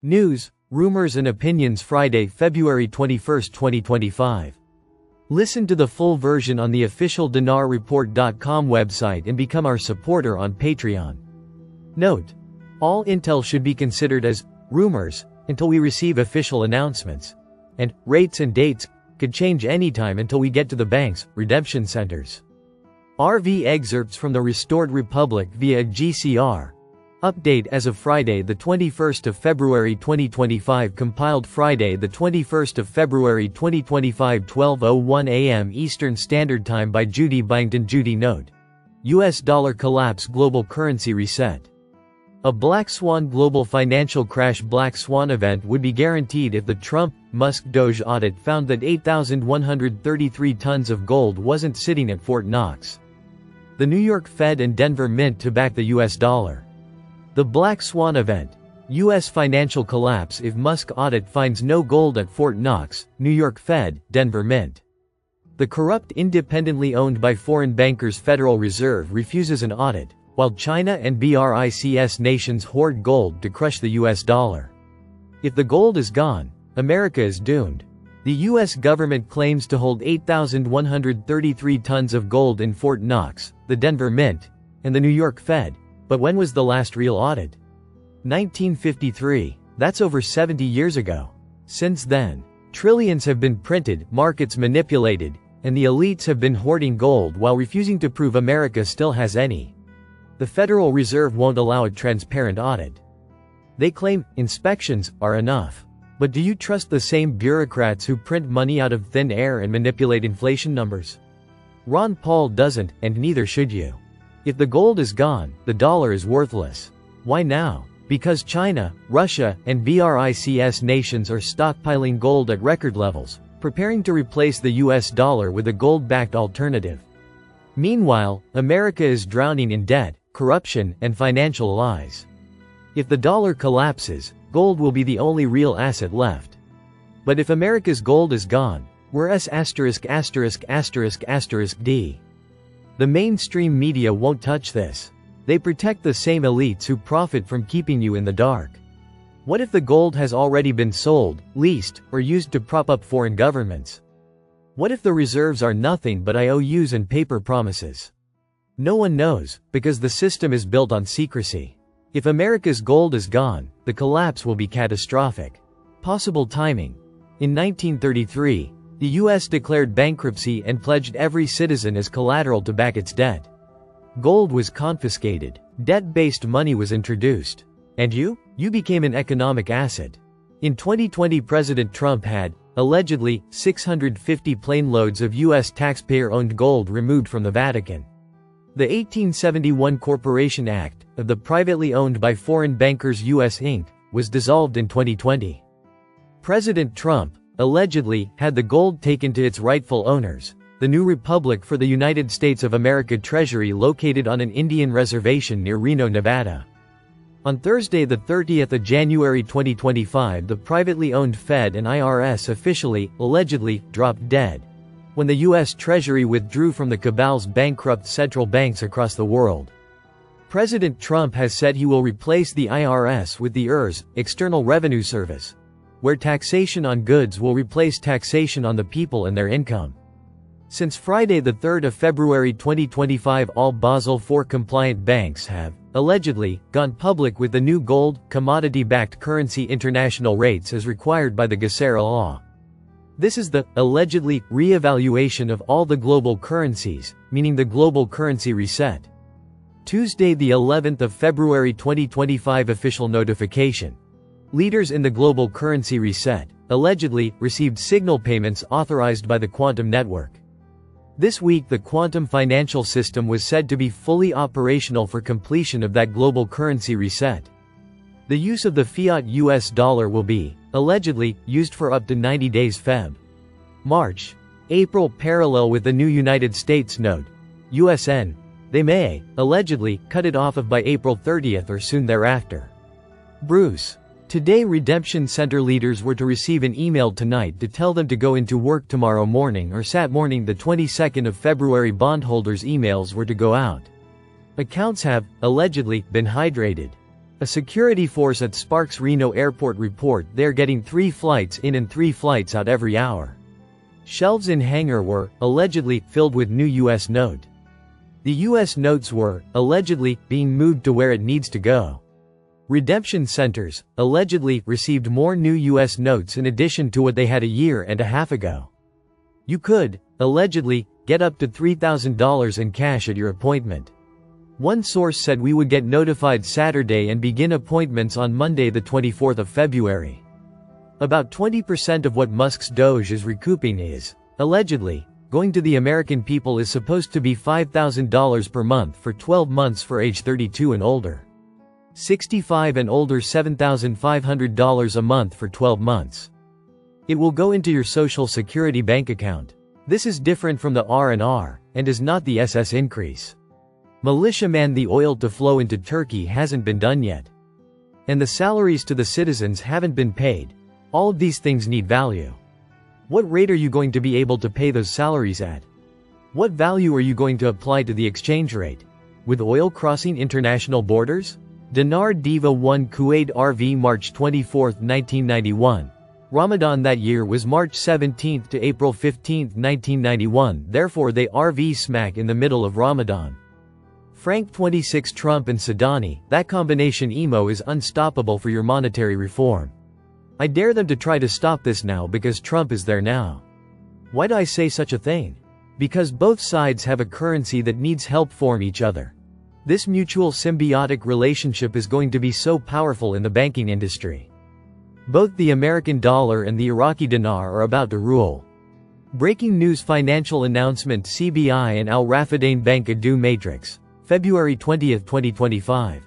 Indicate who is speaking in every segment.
Speaker 1: News, rumors and opinions Friday, February 21, 2025. Listen to the full version on the official dinarreport.com website and become our supporter on Patreon. Note: all intel should be considered as rumors until we receive official announcements. And rates and dates could change anytime until we get to the bank's redemption centers. RV excerpts from the Restored Republic via GCR. Update as of Friday the 21st of February 2025, compiled Friday the 21st of February 2025, 12:01 a.m. Eastern Standard Time by Judy Byington. Judy note: US dollar collapse, global currency reset. A black swan global financial crash black swan event would be guaranteed if the Trump-Musk-Doge audit found that 8,133 tons of gold wasn't sitting at Fort Knox. The New York Fed and Denver Mint to back the US dollar. The black swan event. U.S. financial collapse if Musk audit finds no gold at Fort Knox, New York Fed, Denver Mint. The corrupt independently owned by foreign bankers Federal Reserve refuses an audit, while China and BRICS nations hoard gold to crush the U.S. dollar. If the gold is gone, America is doomed. The U.S. government claims to hold 8,133 tons of gold in Fort Knox, the Denver Mint, and the New York Fed. But when was the last real audit? 1953. That's over 70 years ago. Since then, trillions have been printed, markets manipulated, and the elites have been hoarding gold while refusing to prove America still has any. The Federal Reserve won't allow a transparent audit. They claim inspections are enough. But do you trust the same bureaucrats who print money out of thin air and manipulate inflation numbers? Ron Paul doesn't, and neither should you. If the gold is gone, the dollar is worthless. Why now? Because China, Russia, and BRICS nations are stockpiling gold at record levels, preparing to replace the US dollar with a gold-backed alternative. Meanwhile, America is drowning in debt, corruption, and financial lies. If the dollar collapses, gold will be the only real asset left. But if America's gold is gone, we're S*******D. The mainstream media won't touch this. They protect the same elites who profit from keeping you in the dark. What if the gold has already been sold, leased, or used to prop up foreign governments? What if the reserves are nothing but IOUs and paper promises? No one knows, because the system is built on secrecy. If America's gold is gone, the collapse will be catastrophic. Possible timing. In 1933, the U.S. declared bankruptcy and pledged every citizen as collateral to back its debt. Gold was confiscated. Debt-based money was introduced. And you became an economic asset. In 2020, President Trump had, allegedly, 650 plane loads of U.S. taxpayer-owned gold removed from the Vatican. The 1871 Corporation Act, of the privately owned by foreign bankers U.S. Inc., was dissolved in 2020. President Trump, allegedly, had the gold taken to its rightful owners, the New Republic for the United States of America Treasury located on an Indian reservation near Reno, Nevada. On Thursday the 30th of January 2025, the privately owned Fed and IRS officially, allegedly, dropped dead, when the U.S. Treasury withdrew from the cabal's bankrupt central banks across the world. President Trump has said he will replace the IRS with the ERS, External Revenue Service, where taxation on goods will replace taxation on the people and their income. Since Friday the 3rd of February 2025, all Basel IV compliant banks have, allegedly, gone public with the new gold, commodity-backed currency international rates as required by the GSERA law. This is the, allegedly, re-evaluation of all the global currencies, meaning the global currency reset. Tuesday the 11th of February 2025 official notification. Leaders in the global currency reset, allegedly, received signal payments authorized by the Quantum Network. This week the quantum financial system was said to be fully operational for completion of that global currency reset. The use of the fiat US dollar will be, allegedly, used for up to 90 days Feb. March. April parallel with the new United States note. USN. They may, allegedly, cut it off by April 30th or soon thereafter. Bruce. Today redemption center leaders were to receive an email tonight to tell them to go into work tomorrow morning or Sat morning the 22nd of February. Bondholders' emails were to go out. Accounts have, allegedly, been hydrated. A security force at Sparks Reno Airport report they're getting 3 flights in and 3 flights out every hour. Shelves in hangar were, allegedly, filled with new U.S. note. The U.S. notes were, allegedly, being moved to where it needs to go. Redemption centers, allegedly, received more new U.S. notes in addition to what they had a year and a half ago. You could, allegedly, get up to $3,000 in cash at your appointment. One source said we would get notified Saturday and begin appointments on Monday the 24th of February. About 20% of what Musk's Doge is recouping is, allegedly, going to the American people is supposed to be $5,000 per month for 12 months for age 32 and older. 65 and older $7,500 a month for 12 months. It will go into your Social Security bank account. This is different from the R&R, and is not the SS increase. Militiaman, the oil to flow into Turkey hasn't been done yet. And the salaries to the citizens haven't been paid. All of these things need value. What rate are you going to be able to pay those salaries at? What value are you going to apply to the exchange rate? With oil crossing international borders? Dinar Diva 1 Kuwait RV March 24, 1991. Ramadan that year was March 17 to April 15, 1991, therefore they RV smack in the middle of Ramadan. Frank 26 Trump and Sadani, that combination emo is unstoppable for your monetary reform. I dare them to try to stop this now because Trump is there now. Why do I say such a thing? Because both sides have a currency that needs help form each other. This mutual symbiotic relationship is going to be so powerful in the banking industry. Both the American dollar and the Iraqi dinar are about to rule. Breaking news financial announcement CBI and Al Rafadain Bank Adu Matrix. February 20, 2025.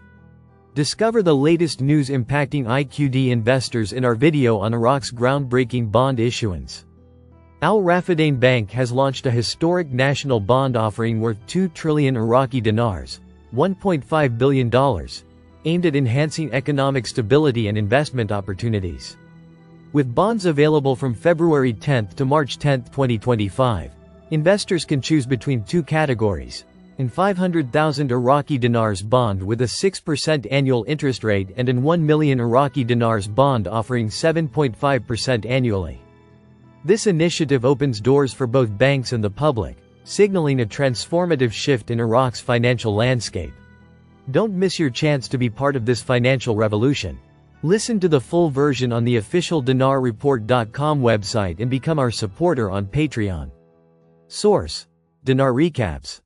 Speaker 1: Discover the latest news impacting IQD investors in our video on Iraq's groundbreaking bond issuance. Al Rafadain Bank has launched a historic national bond offering worth 2 trillion Iraqi dinars, $1.5 billion, aimed at enhancing economic stability and investment opportunities. With bonds available from February 10 to March 10, 2025, investors can choose between 2 categories. In 500,000 Iraqi dinars bond with a 6% annual interest rate and in 1 million Iraqi dinars bond offering 7.5% annually. This initiative opens doors for both banks and the public, signaling a transformative shift in Iraq's financial landscape. Don't miss your chance to be part of this financial revolution. Listen to the full version on the official dinarreport.com website and become our supporter on Patreon. Source: Dinar Recaps.